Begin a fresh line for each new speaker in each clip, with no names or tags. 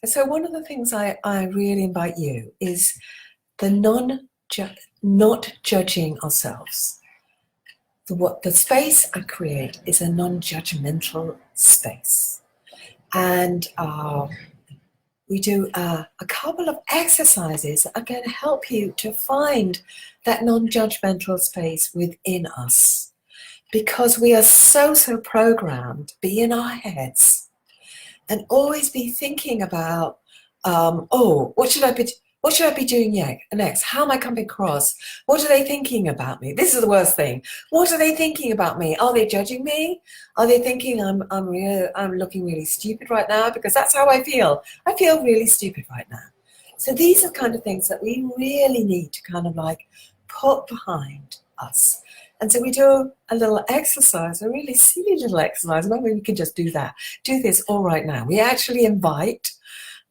So one of the things I really invite you is the not judging ourselves. What the space I create is a non-judgmental space, and we do a couple of exercises that are going to help you to find that non-judgmental space within us, because we are so programmed to be in our heads and always be thinking about, oh, what should I be doing next? How am I coming across? What are they thinking about me? This is the worst thing. What are they thinking about me? Are they judging me? Are they thinking I'm looking really stupid right now? Because that's how I feel. I feel really stupid right now. So these are kind of things that we really need to kind of like put behind us. And so we do a little exercise, a really silly little exercise. Maybe we can just do that. Do this all right now. We actually invite,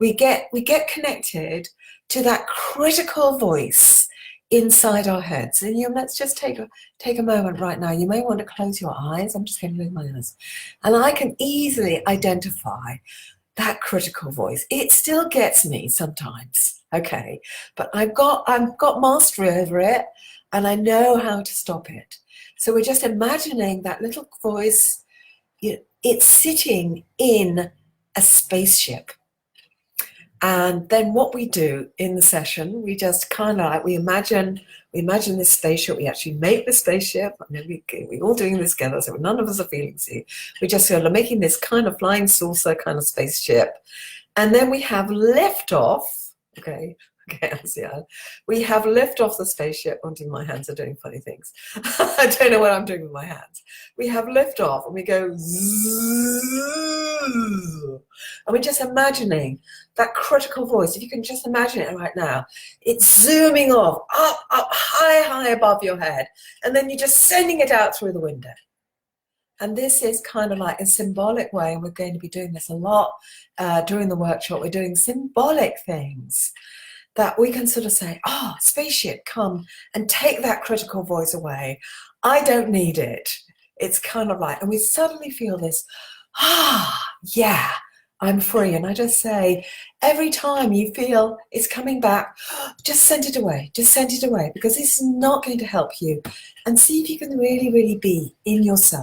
we get connected to that critical voice inside our heads. And let's just take a moment right now. You may want to close your eyes. I'm just going to move my eyes. And I can easily identify that critical voice. It still gets me sometimes, okay? But I've got mastery over it, and I know how to stop it. So we're just imagining that little voice, it's sitting in a spaceship. And then what we do in the session, we just kind of like, we imagine this spaceship. We actually make the spaceship. I mean, we're all doing this together, so none of us are feeling sick. We just feel like making this kind of flying saucer kind of spaceship. And then we have liftoff, okay, we have liftoff the spaceship. Oh, my hands are doing funny things. I don't know what I'm doing with my hands. We have liftoff and we go zzz, and we're just imagining that critical voice. If you can just imagine it right now, it's zooming off, up, high above your head, and then you're just sending it out through the window. And this is kind of like a symbolic way, and we're going to be doing this a lot during the workshop. We're doing symbolic things that we can sort of say, oh, spaceship, come and take that critical voice away. I don't need it. It's kind of like, and we suddenly feel this, yeah, I'm free. And I just say, every time you feel it's coming back, just send it away, because this is not going to help you. And see if you can really be in yourself.